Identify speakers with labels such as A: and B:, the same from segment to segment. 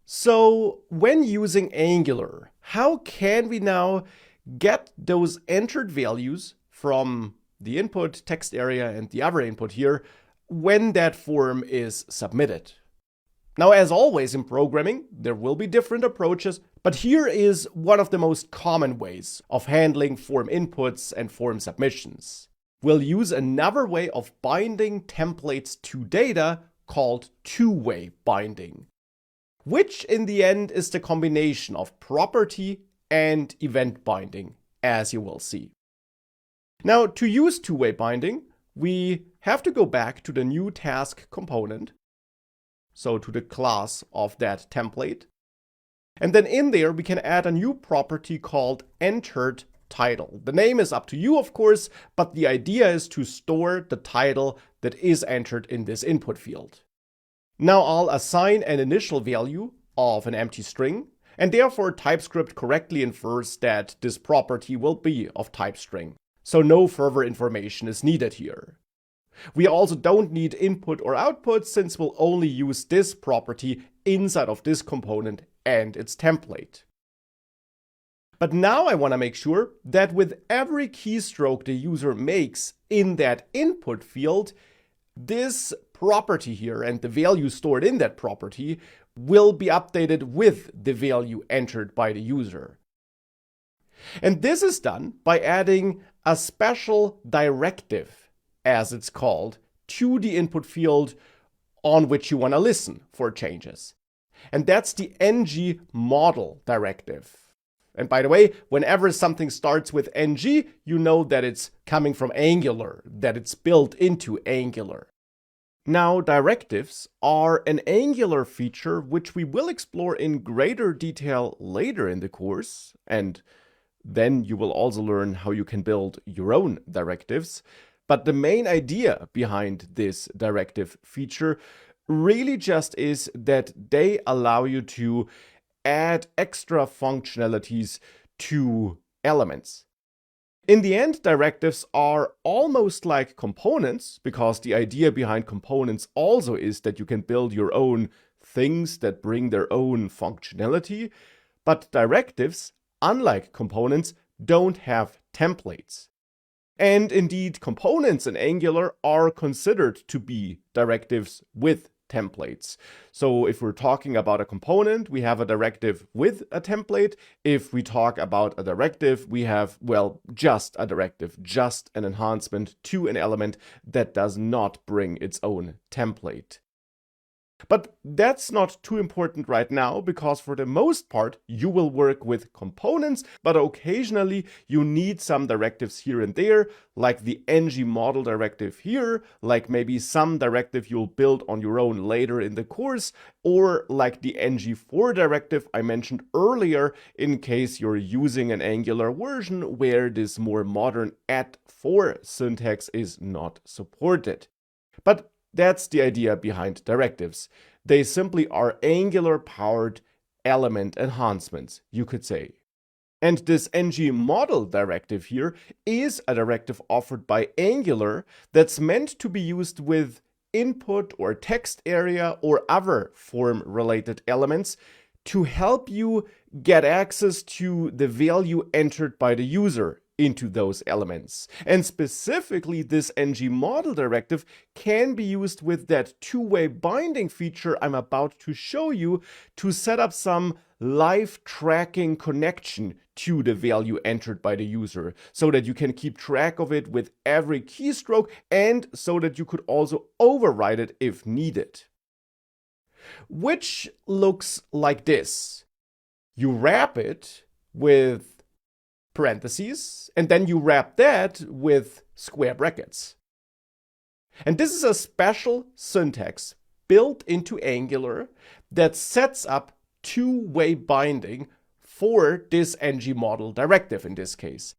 A: So when using Angular, how can we now get those entered values from the input text area and the other input here when that form is submitted? Now, as always in programming, there will be different approaches, but here is one of the most common ways of handling form inputs and form submissions. We'll use another way of binding templates to data called two-way binding, which in the end is the combination of property and event binding, as you will see. Now, to use two-way binding, we have to go back to the new task component, so to the class of that template. And then in there, we can add a new property called entered title. The name is up to you, of course, but the idea is to store the title that is entered in this input field. Now I'll assign an initial value of an empty string, and therefore TypeScript correctly infers that this property will be of type string. So no further information is needed here. We also don't need input or output since we'll only use this property inside of this component and its template. But now I want to make sure that with every keystroke the user makes in that input field, this property here and the value stored in that property will be updated with the value entered by the user. And this is done by adding a special directive, as it's called, to the input field on which you want to listen for changes. And that's the ng model directive. And by the way, whenever something starts with ng, you know that it's coming from Angular, that it's built into Angular. Now, directives are an Angular feature which we will explore in greater detail later in the course, and then you will also learn how you can build your own directives. But the main idea behind this directive feature really just is that they allow you to add extra functionalities to elements. In the end, directives are almost like components, because the idea behind components also is that you can build your own things that bring their own functionality. But directives, unlike components, don't have templates. And indeed, components in Angular are considered to be directives with templates. So if we're talking about a component, we have a directive with a template. If we talk about a directive, we have, well, just a directive, just an enhancement to an element that does not bring its own template. But that's not too important right now, because for the most part, you will work with components, but occasionally you need some directives here and there, like the ng model directive here, like maybe some directive you'll build on your own later in the course, or like the ng-for directive I mentioned earlier, in case you're using an Angular version where this more modern @for syntax is not supported. But that's the idea behind directives. They simply are Angular-powered element enhancements, you could say. And this ng model directive here is a directive offered by Angular that's meant to be used with input or text area or other form-related elements to help you get access to the value entered by the user into those elements. And specifically, this ng model directive can be used with that two-way binding feature I'm about to show you to set up some live tracking connection to the value entered by the user, so that you can keep track of it with every keystroke, and so that you could also override it if needed. Which looks like this. You wrap it with parentheses, and then you wrap that with square brackets. And this is a special syntax built into Angular that sets up two-way binding for this ng model directive in this case.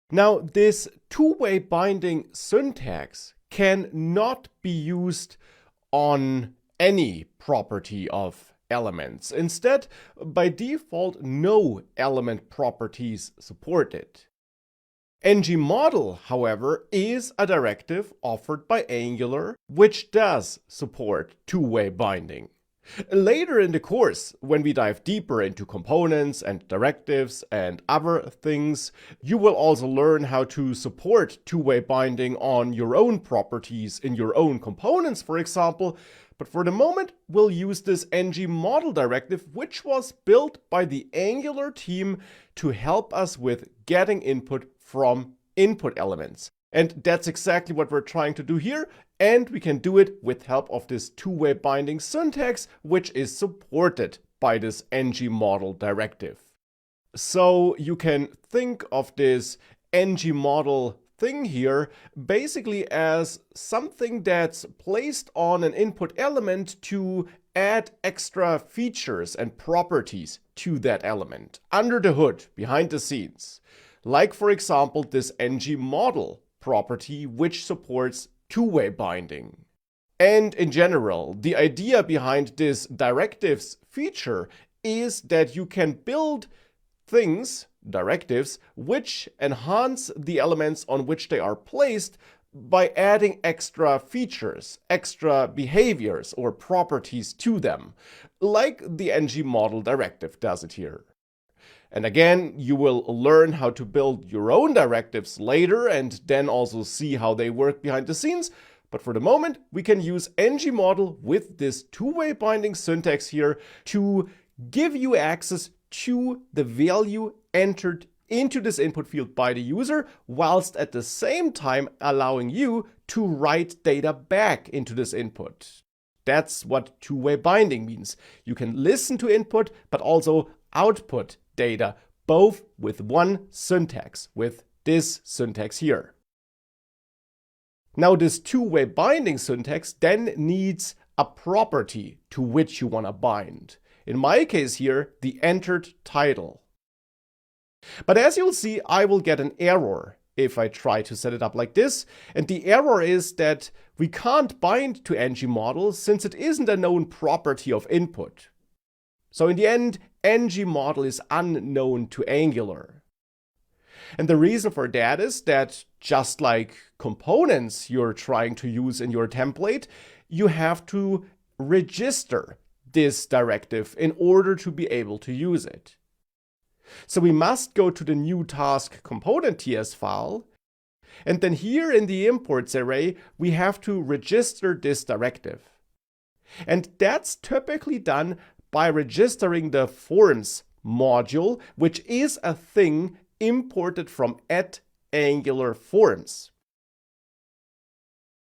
A: Now, this two-way binding syntax can not be used on any property of elements. Instead, by default, no element properties support it. ng-model, however, is a directive offered by Angular which does support two-way binding. Later in the course, when we dive deeper into components and directives and other things, you will also learn how to support two-way binding on your own properties in your own components, for example. But for the moment, we'll use this ng model directive, which was built by the Angular team to help us with getting input from input elements. And that's exactly what we're trying to do here. And we can do it with help of this two-way binding syntax, which is supported by this ng model directive. So you can think of this ng model thing here basically as something that's placed on an input element to add extra features and properties to that element under the hood, behind the scenes. Like, for example, this ng model property, which supports two-way binding. And in general, the idea behind this directives feature is that you can build things, directives, which enhance the elements on which they are placed by adding extra features, extra behaviors or properties to them, like the ng model directive does it here. And again, you will learn how to build your own directives later and then also see how they work behind the scenes. But for the moment, we can use ng model with this two-way binding syntax here to give you access to the value entered into this input field by the user, whilst at the same time allowing you to write data back into this input. That's what two-way binding means. You can listen to input, but also output data, both with one syntax, with this syntax here. Now, this two-way binding syntax then needs a property to which you want to bind. In my case here, the entered title. But as you'll see, I will get an error if I try to set it up like this. And the error is that we can't bind to ng model since it isn't a known property of input. So in the end, ng model is unknown to Angular. And the reason for that is that just like components you're trying to use in your template, you have to register this directive in order to be able to use it. So we must go to the new task component TS file. And then here in the imports array, we have to register this directive. And that's typically done by registering the forms module, which is a thing imported from @AngularForms.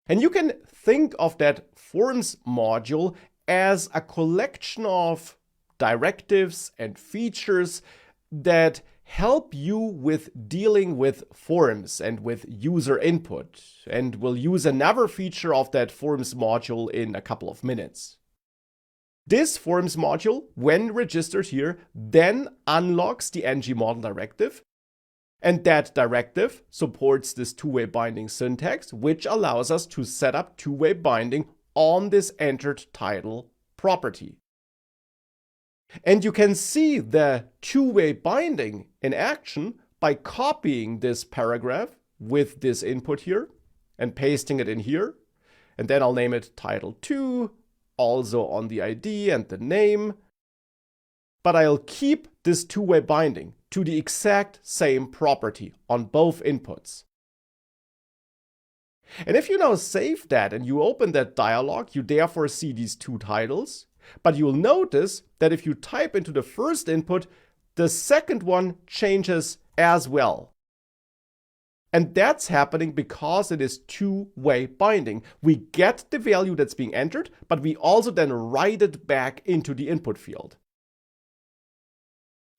A: And you can think of that forms module as a collection of directives and features that help you with dealing with forms and with user input. And we'll use another feature of that forms module in a couple of minutes. This forms module, when registered here, then unlocks the ng model directive. And that directive supports this two-way binding syntax, which allows us to set up two-way binding on this entered title property. And you can see the two-way binding in action by copying this paragraph with this input here and pasting it in here. And then I'll name it title2, also on the ID and the name. But I'll keep this two-way binding to the exact same property on both inputs. And if you now save that and you open that dialog, you therefore see these two titles. But you'll notice that if you type into the first input, the second one changes as well. And that's happening because it is two-way binding. We get the value that's being entered, but we also then write it back into the input field.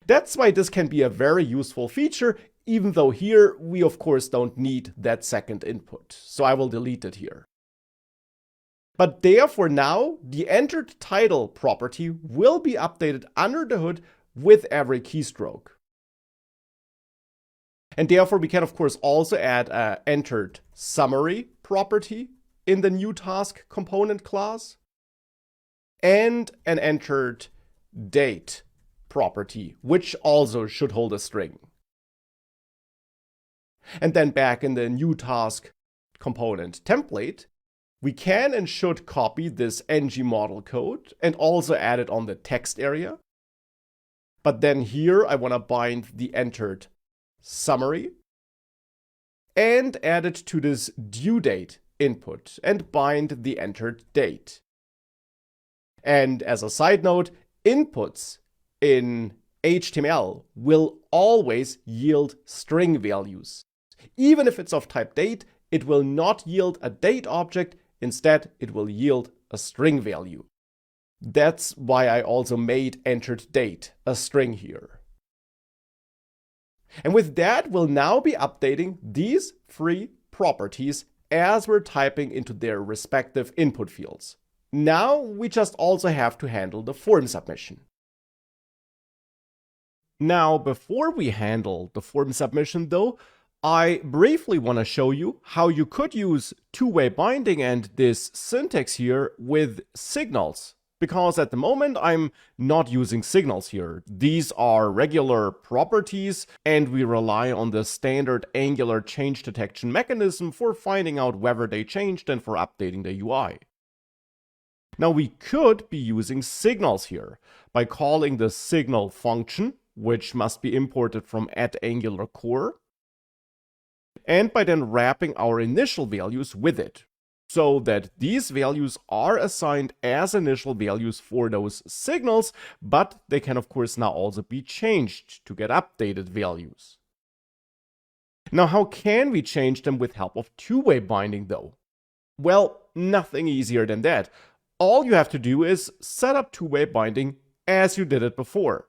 A: That's why this can be a very useful feature, even though here we of course don't need that second input. So I will delete it here. But therefore now, the entered title property will be updated under the hood with every keystroke. And therefore we can of course also add an entered summary property in the new task component class and an entered date property, which also should hold a string. And then back in the new task component template, We can and should copy this ngModel code and also add it on the text area. But then here I want to bind the entered summary and add it to this due date input and bind the entered date. And as a side note, inputs in HTML will always yield string values. Even if it's of type date, it will not yield a date object. Instead, it will yield a string value. That's why I also made entered date a string here. And with that, we'll now be updating these three properties as we're typing into their respective input fields. Now we just also have to handle the form submission. Now, before we handle the form submission though, I briefly want to show you how you could use two-way binding and this syntax here with signals. Because at the moment I'm not using signals here. These are regular properties and we rely on the standard Angular change detection mechanism for finding out whether they changed and for updating the UI. Now we could be using signals here by calling the signal function, which must be imported from @AngularCore, and by then wrapping our initial values with it, so that these values are assigned as initial values for those signals, but they can of course now also be changed to get updated values. Now, how can we change them with help of two-way binding though? Well, nothing easier than that. All you have to do is set up two-way binding as you did it before.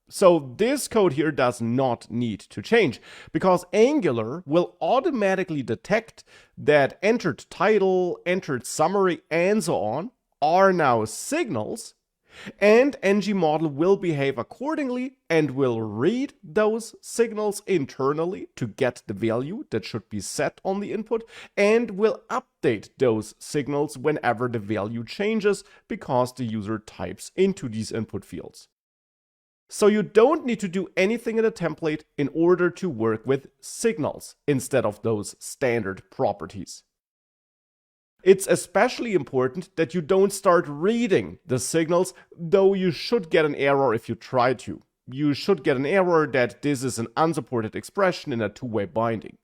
A: So this code here does not need to change because Angular will automatically detect that entered title, entered summary, and so on are now signals, and ngModel will behave accordingly and will read those signals internally to get the value that should be set on the input and will update those signals whenever the value changes because the user types into these input fields. So you don't need to do anything in the template in order to work with signals instead of those standard properties. It's especially important that you don't start reading the signals, though you should get an error if you try to. You should get an error that this is an unsupported expression in a two-way binding.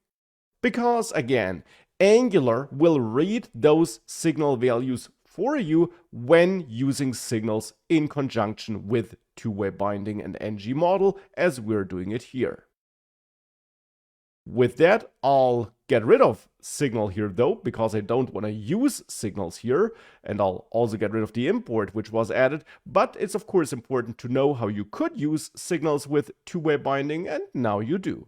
A: Because again, Angular will read those signal values for you when using signals in conjunction with two-way binding and ngModel as we're doing it here. With that, I'll get rid of signal here though, because I don't want to use signals here, and I'll also get rid of the import which was added, but it's of course important to know how you could use signals with two-way binding, and now you do.